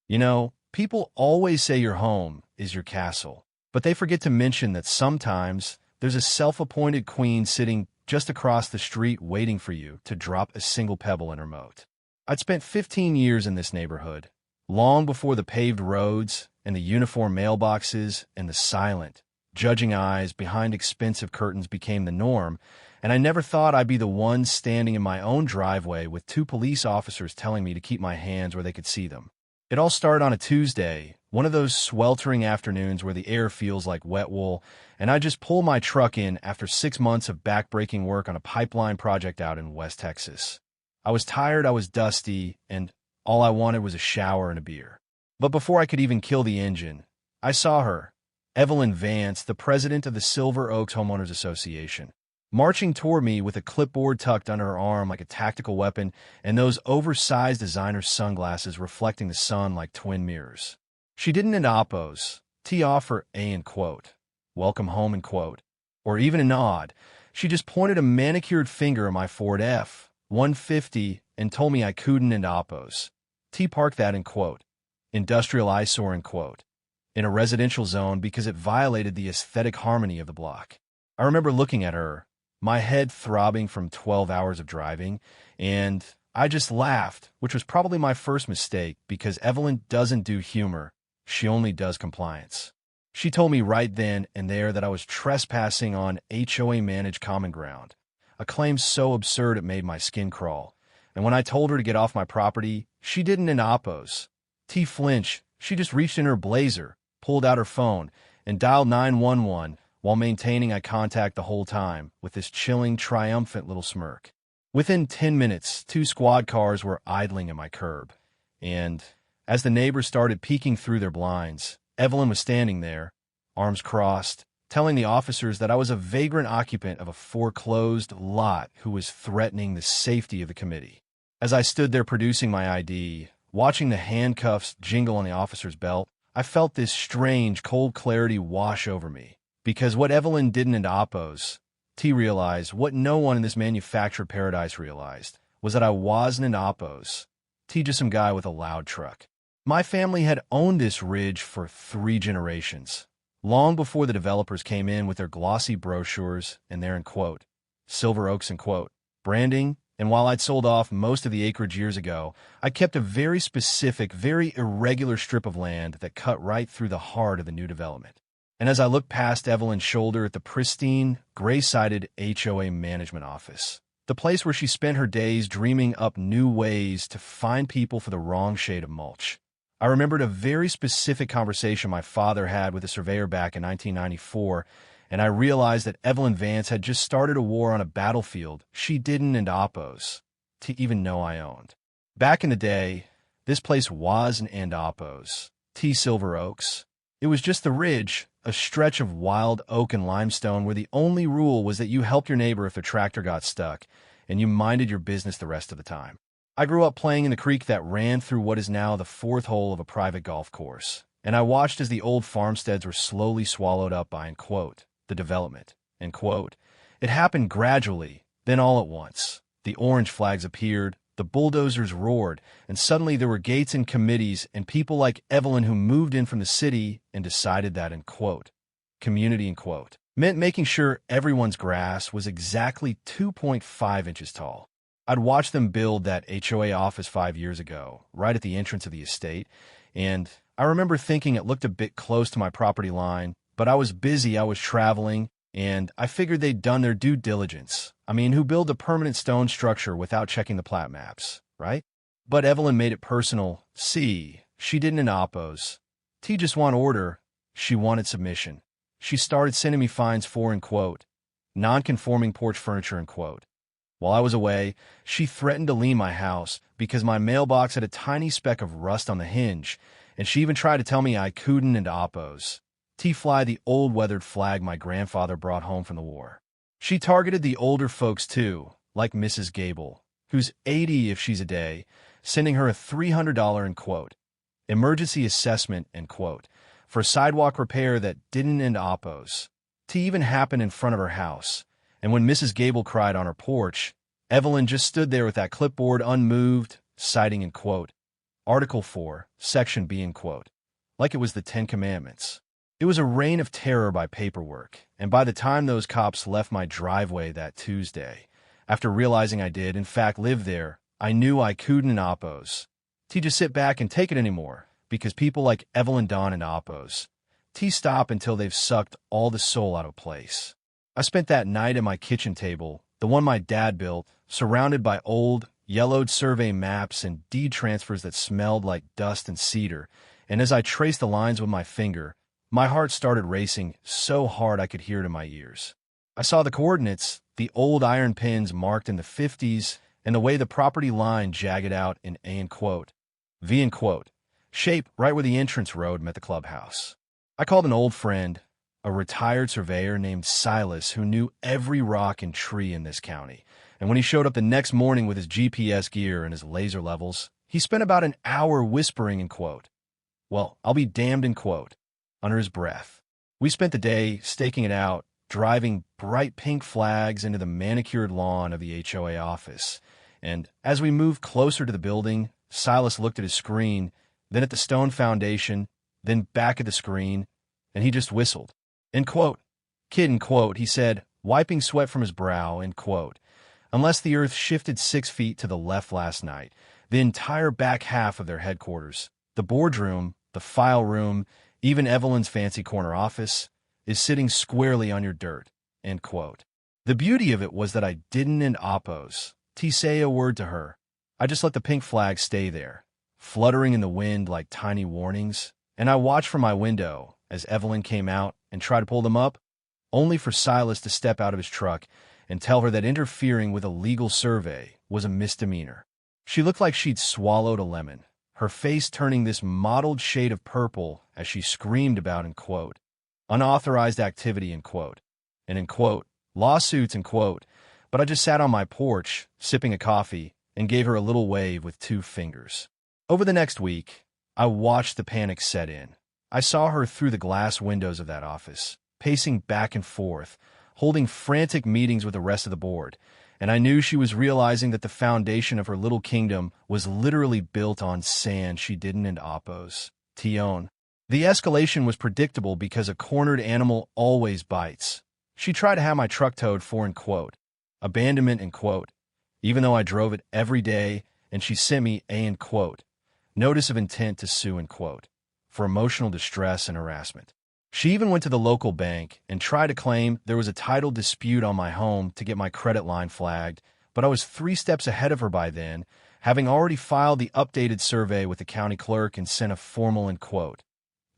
You know, people always say your home is your castle, but they forget to mention that sometimes there's a self-appointed queen sitting just across the street waiting for you to drop a single pebble in her moat. I'd spent 15 years in this neighborhood, long before the paved roads and the uniform mailboxes and the silent, judging eyes behind expensive curtains became the norm, and I never thought I'd be the one standing in my own driveway with two police officers telling me to keep my hands where they could see them. It all started on a Tuesday, one of those sweltering afternoons where the air feels like wet wool, and I just pulled my truck in after 6 months of backbreaking work on a pipeline project out in West Texas. I was tired, I was dusty, and all I wanted was a shower and a beer. But before I could even kill the engine, I saw her, Evelyn Vance, the president of the Silver Oaks Homeowners Association, marching toward me with a clipboard tucked under her arm like a tactical weapon and those oversized designer sunglasses reflecting the sun like twin mirrors. She didn't end oppos, tee off for A and quote, welcome home and quote, or even a nod. She just pointed a manicured finger at my Ford F-150 and told me I couldn't end oppos. T park that in quote, industrial eyesore in quote, in a residential zone because it violated the aesthetic harmony of the block. I remember looking at her, my head throbbing from 12 hours of driving, and I just laughed, which was probably my first mistake because Evelyn doesn't do humor, she only does compliance. She told me right then and there that I was trespassing on HOA-managed common ground, a claim so absurd it made my skin crawl. And when I told her to get off my property, she didn't in oppos. T flinch, she just reached in her blazer, pulled out her phone, and dialed 911 while maintaining eye contact the whole time with this chilling, triumphant little smirk. Within 10 minutes, 2 squad cars were idling at my curb, and as the neighbors started peeking through their blinds, Evelyn was standing there, arms crossed, telling the officers that I was a vagrant occupant of a foreclosed lot who was threatening the safety of the committee. As I stood there producing my ID, watching the handcuffs jingle on the officer's belt, I felt this strange, cold clarity wash over me. Because what Evelyn didn't in oppos, T realized, what no one in this manufactured paradise realized, was that I wasn't in oppos. T just some guy with a loud truck. My family had owned this ridge for 3 generations, long before the developers came in with their glossy brochures and their, in quote, Silver Oaks, in quote, branding. And while I'd sold off most of the acreage years ago, I kept a very specific, very irregular strip of land that cut right through the heart of the new development. And as I looked past Evelyn's shoulder at the pristine, gray-sided HOA management office, the place where she spent her days dreaming up new ways to find people for the wrong shade of mulch, I remembered a very specific conversation my father had with a surveyor back in 1994, and I realized that Evelyn Vance had just started a war on a battlefield she didn't and oppos to even know I owned. Back in the day, this place was an and oppos, T Silver Oaks. It was just the ridge, a stretch of wild oak and limestone where the only rule was that you helped your neighbor if their tractor got stuck, and you minded your business the rest of the time. I grew up playing in the creek that ran through what is now the 4th hole of a private golf course, and I watched as the old farmsteads were slowly swallowed up by, in quote, the development, end quote. It happened gradually, then all at once. The orange flags appeared, the bulldozers roared, and suddenly there were gates and committees and people like Evelyn who moved in from the city and decided that, end quote, community, end quote, meant making sure everyone's grass was exactly 2.5 inches tall. I'd watched them build that HOA office 5 years ago, right at the entrance of the estate, and I remember thinking it looked a bit close to my property line, but I was busy, I was traveling, and I figured they'd done their due diligence. I mean, who build a permanent stone structure without checking the plat maps, right? But Evelyn made it personal. C, she didn't in oppos. T just want order. She wanted submission. She started sending me fines for, in quote, non-conforming porch furniture, in quote. While I was away, she threatened to leave my house because my mailbox had a tiny speck of rust on the hinge, and she even tried to tell me I couldn't and oppos. T-fly the old weathered flag my grandfather brought home from the war. She targeted the older folks too, like Mrs. Gable, who's 80 if she's a day, sending her a $300, in quote, emergency assessment, end quote, for sidewalk repair that didn't end oppos. T even happened in front of her house. And when Mrs. Gable cried on her porch, Evelyn just stood there with that clipboard unmoved, citing, in quote, Article 4, Section B, like it was the Ten Commandments. It was a reign of terror by paperwork, and by the time those cops left my driveway that Tuesday, after realizing I did, in fact, live there, I knew I couldn't oppose. Just sit back and take it anymore, because people like Evelyn Dawn and oppose. Stop until they've sucked all the soul out of place. I spent that night at my kitchen table, the one my dad built, surrounded by old, yellowed survey maps and deed transfers that smelled like dust and cedar, and as I traced the lines with my finger, my heart started racing so hard I could hear it in my ears. I saw the coordinates, the old iron pins marked in the 50s, and the way the property line jagged out in V shape right where the entrance road met the clubhouse. I called an old friend, a retired surveyor named Silas, who knew every rock and tree in this county, and when he showed up the next morning with his GPS gear and his laser levels, he spent about an hour whispering well, I'll be damned under his breath. We spent the day staking it out, driving bright pink flags into the manicured lawn of the HOA office. And as we moved closer to the building, Silas looked at his screen, then at the stone foundation, then back at the screen, and he just whistled. Kid, he said, wiping sweat from his brow, unless the earth shifted 6 feet to the left last night, the entire back half of their headquarters, the boardroom, the file room, even Evelyn's fancy corner office, is sitting squarely on your dirt, The beauty of it was that I didn't oppose, say a word to her. I just let the pink flag stay there, fluttering in the wind like tiny warnings, and I watched from my window as Evelyn came out and tried to pull them up, only for Silas to step out of his truck and tell her that interfering with a legal survey was a misdemeanor. She looked like she'd swallowed a lemon, her face turning this mottled shade of purple as she screamed about, unauthorized activity, lawsuits, but I just sat on my porch, sipping a coffee, and gave her a little wave with 2 fingers. Over the next week, I watched the panic set in. I saw her through the glass windows of that office, pacing back and forth, holding frantic meetings with the rest of the board, and I knew she was realizing that the foundation of her little kingdom was literally built on sand she didn't oppose. The escalation was predictable because a cornered animal always bites. She tried to have my truck towed for, abandonment, even though I drove it every day, and she sent me a, notice of intent to sue, for emotional distress and harassment. She even went to the local bank and tried to claim there was a title dispute on my home to get my credit line flagged, but I was 3 steps ahead of her by then, having already filed the updated survey with the county clerk and sent a formal,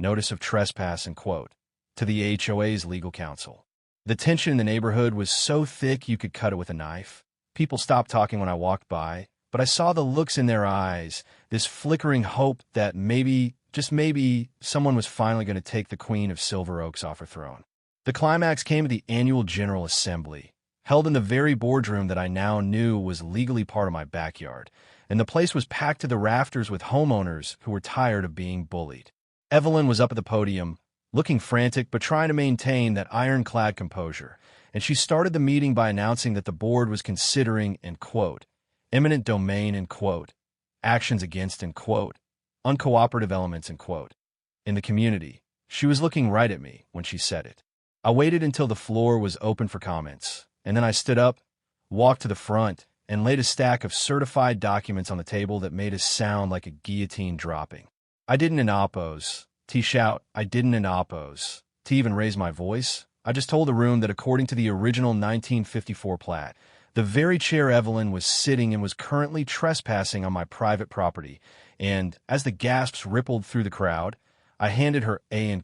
notice of trespass, to the HOA's legal counsel. The tension in the neighborhood was so thick you could cut it with a knife. People stopped talking when I walked by, but I saw the looks in their eyes, this flickering hope that maybe, just maybe, someone was finally going to take the Queen of Silver Oaks off her throne. The climax came at the annual General Assembly, held in the very boardroom that I now knew was legally part of my backyard, and the place was packed to the rafters with homeowners who were tired of being bullied. Evelyn was up at the podium, looking frantic but trying to maintain that ironclad composure, and she started the meeting by announcing that the board was considering, eminent domain, actions against, uncooperative elements, in the community. She was looking right at me when she said it. I waited until the floor was open for comments, and then I stood up, walked to the front, and laid a stack of certified documents on the table that made a sound like a guillotine dropping. I didn't oppose. Shout, I didn't oppose. Even raise my voice. I just told the room that according to the original 1954 plat, the very chair Evelyn was sitting in was currently trespassing on my private property, and as the gasps rippled through the crowd, I handed her a,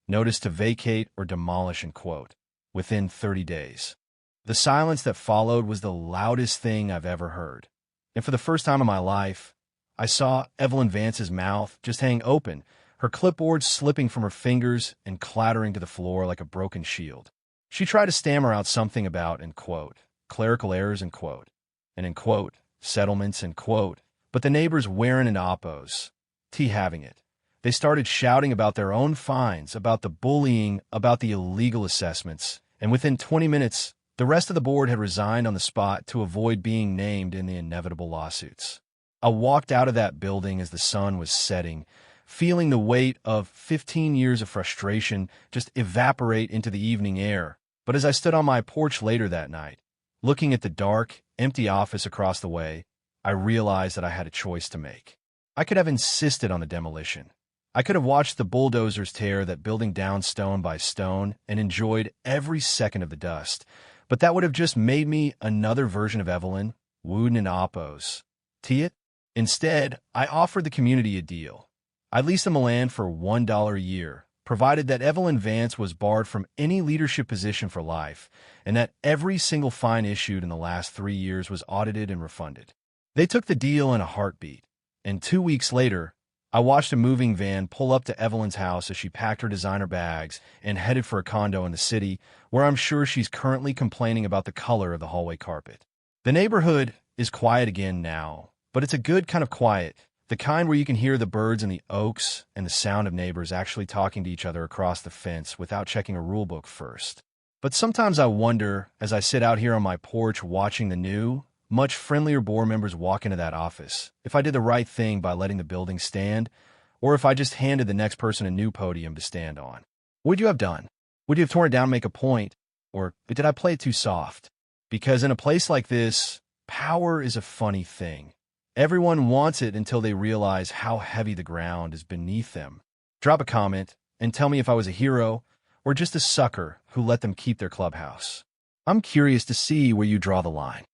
notice to vacate or demolish, within 30 days. The silence that followed was the loudest thing I've ever heard. And for the first time in my life, I saw Evelyn Vance's mouth just hang open, her clipboard slipping from her fingers and clattering to the floor like a broken shield. She tried to stammer out something about, clerical errors, settlements, but the neighbors weren't oppose. Having it. They started shouting about their own fines, about the bullying, about the illegal assessments, and within 20 minutes, the rest of the board had resigned on the spot to avoid being named in the inevitable lawsuits. I walked out of that building as the sun was setting, feeling the weight of 15 years of frustration just evaporate into the evening air. But as I stood on my porch later that night, looking at the dark, empty office across the way, I realized that I had a choice to make. I could have insisted on the demolition. I could have watched the bulldozers tear that building down stone by stone and enjoyed every second of the dust. But that would have just made me another version of Evelyn, wooden and oppos. It? Instead, I offered the community a deal. I leased them a land for $1 a year, provided that Evelyn Vance was barred from any leadership position for life, and that every single fine issued in the last 3 years was audited and refunded. They took the deal in a heartbeat, and 2 weeks later, I watched a moving van pull up to Evelyn's house as she packed her designer bags and headed for a condo in the city, where I'm sure she's currently complaining about the color of the hallway carpet. The neighborhood is quiet again now, but it's a good kind of quiet, the kind where you can hear the birds in the oaks and the sound of neighbors actually talking to each other across the fence without checking a rulebook first. But sometimes I wonder, as I sit out here on my porch watching the new, much friendlier board members walk into that office, if I did the right thing by letting the building stand, or if I just handed the next person a new podium to stand on. What would you have done? Would you have torn it down and make a point? Or did I play it too soft? Because in a place like this, power is a funny thing. Everyone wants it until they realize how heavy the ground is beneath them. Drop a comment and tell me if I was a hero or just a sucker who let them keep their clubhouse. I'm curious to see where you draw the line.